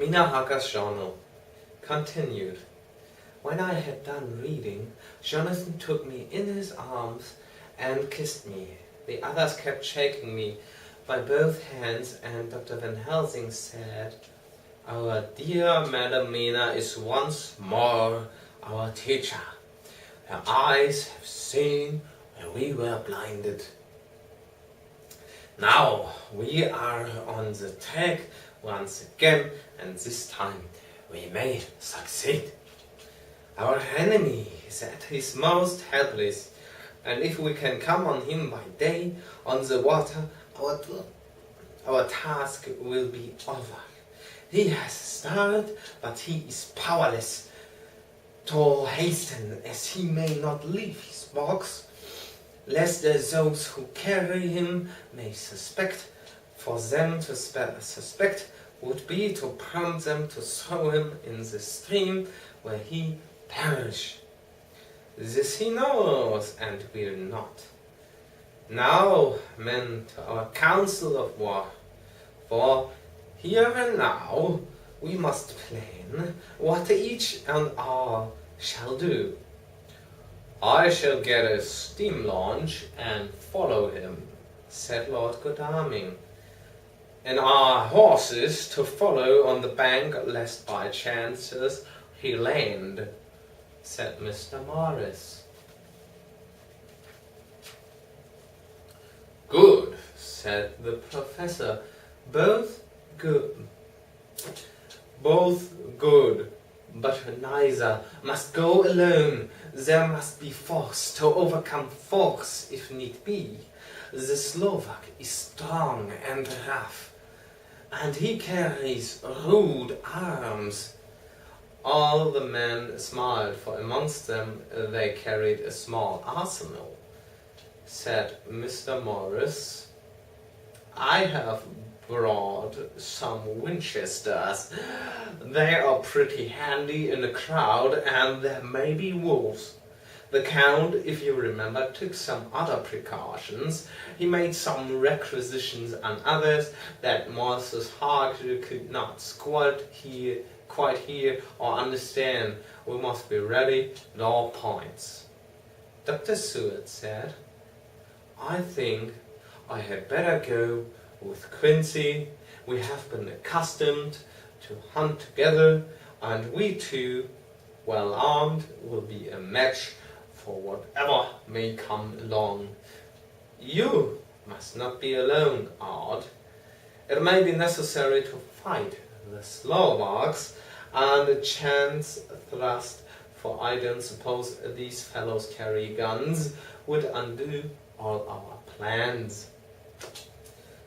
Minahaka's journal continued. When I had done reading, Jonathan took me in his arms and kissed me. The others kept shaking me by both hands, and Dr. Van Helsing said, "Our dear Madam Mina is once more our teacher. Her eyes have seen where we were blinded. Now we are on the track once again, and this time we may succeed. Our enemy is at his most helpless, and if we can come on him by day on the water, our task will be over. He has started, but he is powerless to hasten, as he may not leave his box, lest those who carry him may suspect. For them to suspect would be to prompt them to throw him in the stream where he perish. This he knows and will not. Now, men, to our council of war, for here and now we must plan what each and all shall do. I shall get a steam launch and follow him," said Lord Godalming, "and our horses to follow on the bank, lest by chances he land," said Mr. Morris. "Good," said the professor. Both good, but neither must go alone. There must be force to overcome force if need be. The Slovak is strong and rough, and he carries rude arms." All the men smiled, for amongst them they carried a small arsenal. Said Mr. Morris, "I have brought some Winchesters. They are pretty handy in a crowd, and there may be wolves. The Count, if you remember, took some other precautions. He made some requisitions on others that Mrs. Harker could not quite hear or understand. We must be ready at all points." Dr. Seward said, "I think I had better go with Quincy. We have been accustomed to hunt together, and we two, well armed, will be a match for whatever may come along. You must not be alone, Ard. It may be necessary to fight the Slovaks, and a chance thrust, for I don't suppose these fellows carry guns, would undo all our plans.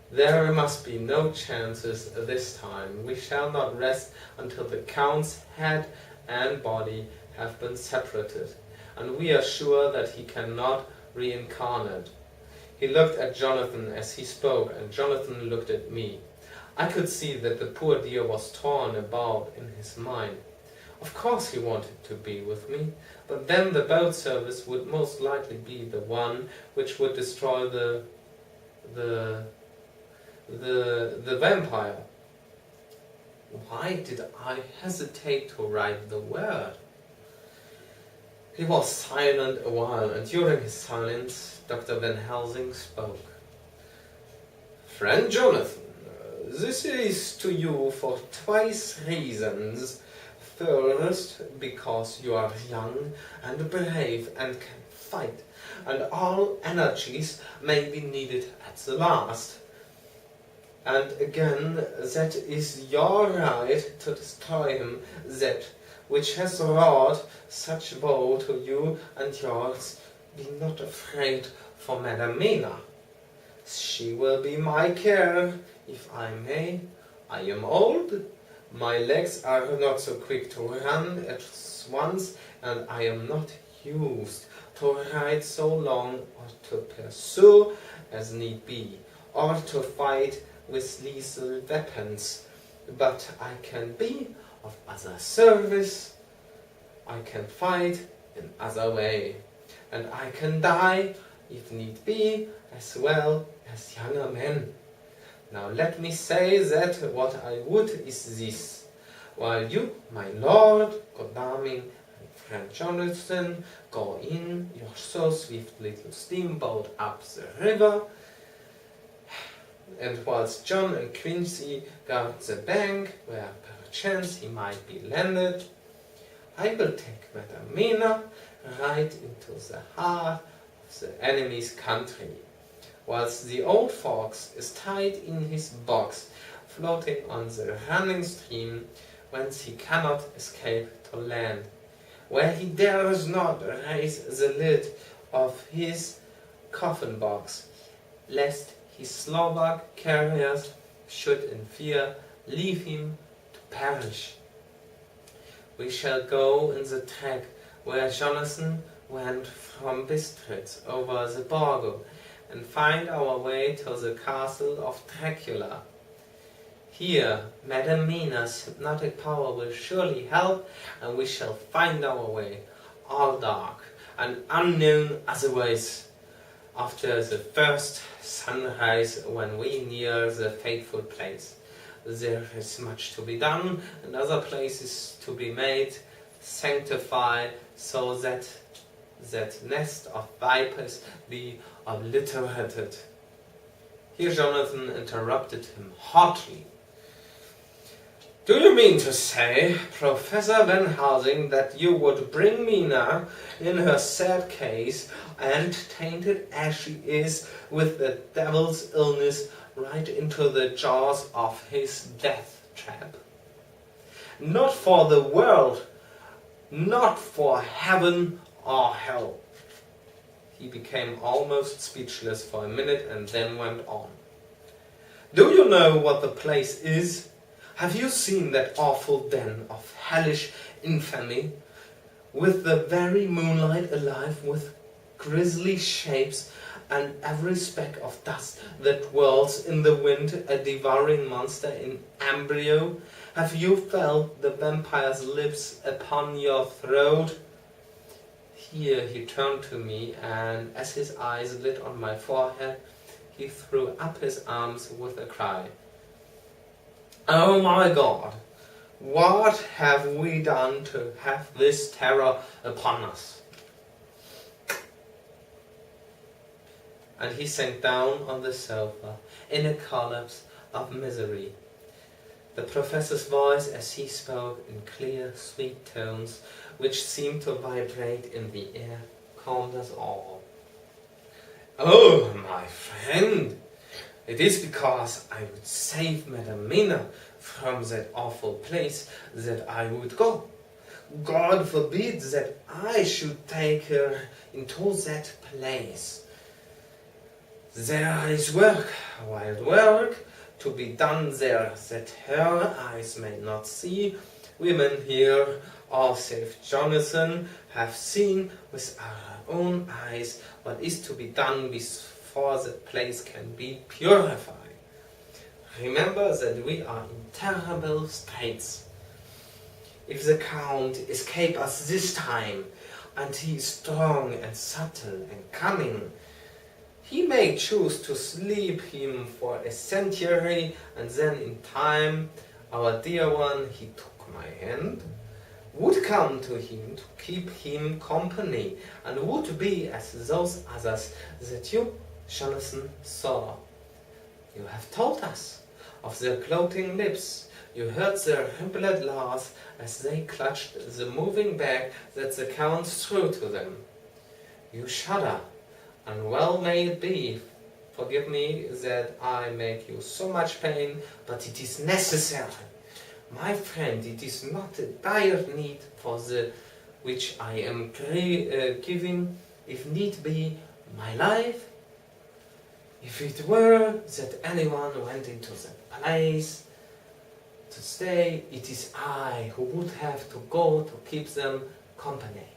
There must be no chances this time. We shall not rest until the Count's head and body have been separated, and we are sure that he cannot reincarnate." He looked at Jonathan as he spoke, and Jonathan looked at me. I could see that the poor dear was torn about in his mind. Of course he wanted to be with me, but then the boat service would most likely be the one which would destroy the vampire. Why did I hesitate to write the word? He was silent a while, and during his silence, Dr. Van Helsing spoke. "Friend Jonathan, this is to you for twice reasons. First, because you are young and brave and can fight, and all energies may be needed at the last. And again, that is your right to destroy him, that which has wrought such woe to you and yours. Be not afraid for Madam Mina. She will be my care, if I may. I am old, my legs are not so quick to run at once, and I am not used to ride so long, or to pursue as need be, or to fight with lethal weapons. But I can be of other service, I can fight in other way, and I can die, if need be, as well as younger men. Now let me say that what I would is this. while you, my lord, Godalming, and friend Jonathan, go in your so swift little steamboat up the river, and whilst John and Quincy guard the bank, where perchance he might be landed, I will take Madam Mina right into the heart of the enemy's country, whilst the old fox is tied in his box, floating on the running stream, whence he cannot escape to land, where he dares not raise the lid of his coffin box, lest his Slovak carriers should in fear leave him to perish. We shall go in the track where Jonathan went from Bistritz over the Borgo, and find our way to the castle of Dracula. Here, Madam Mina's hypnotic power will surely help, and we shall find our way, all dark and unknown otherwise, after the first sunrise when we near the fateful place. There is much to be done, and other places to be made, sanctified, so that that nest of vipers be obliterated. Here Jonathan interrupted him hotly. Do you mean to say, Professor Van Helsing, that you would bring Mina in her sad case, and tainted as she is with the devil's illness, right into the jaws of his death trap? Not for the world, not for heaven or hell. He became almost speechless for a minute and then went on. Do you know what the place is? Have you seen that awful den of hellish infamy, with the very moonlight alive with grisly shapes, and every speck of dust that whirls in the wind, a devouring monster in embryo? Have you felt the vampire's lips upon your throat? Here he turned to me, and as his eyes lit on my forehead, he threw up his arms with a cry. Oh my God! What have we done to have this terror upon us? And he sank down on the sofa in a collapse of misery. The professor's voice, as he spoke in clear, sweet tones, which seemed to vibrate in the air, calmed us all. Oh, my friend, it is because I would save Madam Mina from that awful place that I would go. God forbid that I should take her into that place. There is work, wild work, to be done there that her eyes may not see. Women here, all save Jonathan, have seen with our own eyes what is to be done before the place can be purified. Remember that we are in terrible straits. If the Count escape us this time, and he is strong and subtle and cunning, he may choose to sleep him for a century, and then in time, our dear one, he took my hand, would come to him to keep him company, and would be as those others that you, Jonathan, saw. You have told us of their gloating lips. You heard their ribald laugh as they clutched the moving bag that the Count threw to them. You shudder, and well may it be. Forgive me that I make you so much pain, but it is necessary. My friend, it is not a dire need for the which I am giving, if need be, my life. If it were that anyone went into the place to stay, it is I who would have to go to keep them company.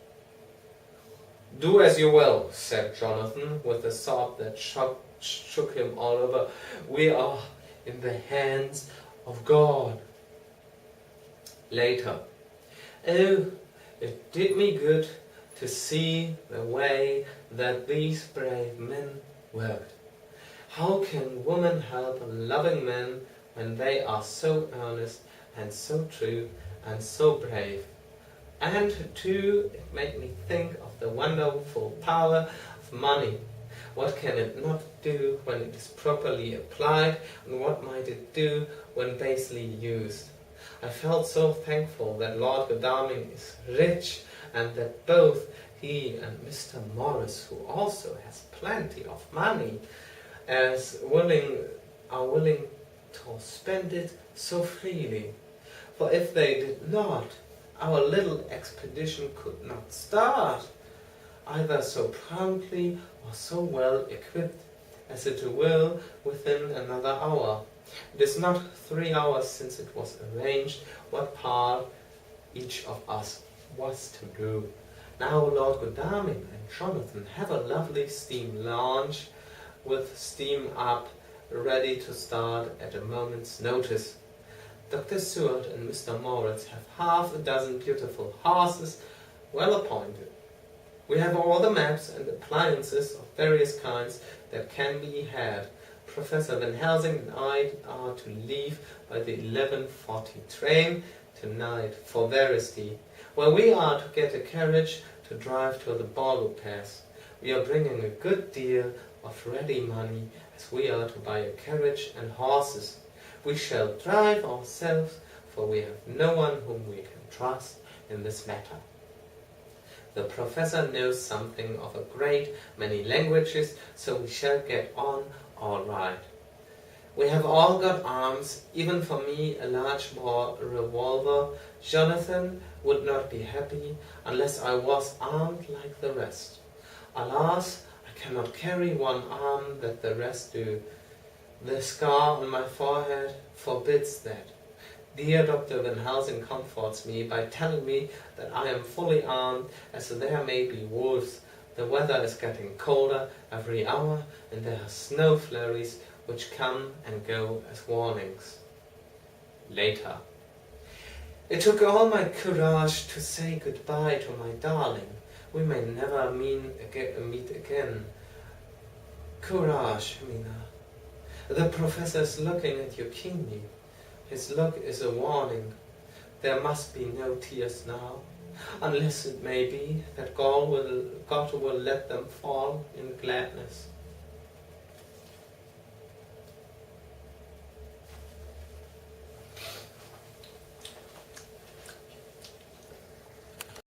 Do as you will, said Jonathan, with a sob that shook him all over. We are in the hands of God. Later. Oh, it did me good to see the way that these brave men worked. How can women help loving men when they are so earnest and so true and so brave. And too, it made me think of the wonderful power of money. What can it not do when it is properly applied, and what might it do when basely used? I felt so thankful that Lord Godalming is rich, and that both he and Mr. Morris, who also has plenty of money, are willing to spend it so freely. For if they did not, our little expedition could not start, either so promptly or so well equipped as it will within another hour. It is not 3 hours since it was arranged what part each of us was to do. Now Lord Godalming and Jonathan have a lovely steam launch with steam up, ready to start at a moment's notice. Dr. Seward and Mr. Moritz have half a dozen beautiful horses, well appointed. We have all the maps and appliances of various kinds that can be had. Professor Van Helsing and I are to leave by the 11:40 train tonight for Veresti, where we are to get a carriage to drive to the Borlu Pass. We are bringing a good deal of ready money, as we are to buy a carriage and horses. We shall drive ourselves, for we have no one whom we can trust in this matter. The professor knows something of a great many languages, so we shall get on all right. We have all got arms, even for me a large bore revolver. Jonathan would not be happy unless I was armed like the rest. Alas, I cannot carry one arm that the rest do. The scar on my forehead forbids that. Dear Dr. Van Helsing comforts me by telling me that I am fully armed, as there may be wolves. The weather is getting colder every hour, and there are snow flurries which come and go as warnings. Later. It took all my courage to say goodbye to my darling. We may never meet again. Courage, Mina. The professor is looking at you keenly. His look is a warning. There must be no tears now, unless it may be that God will let them fall in gladness.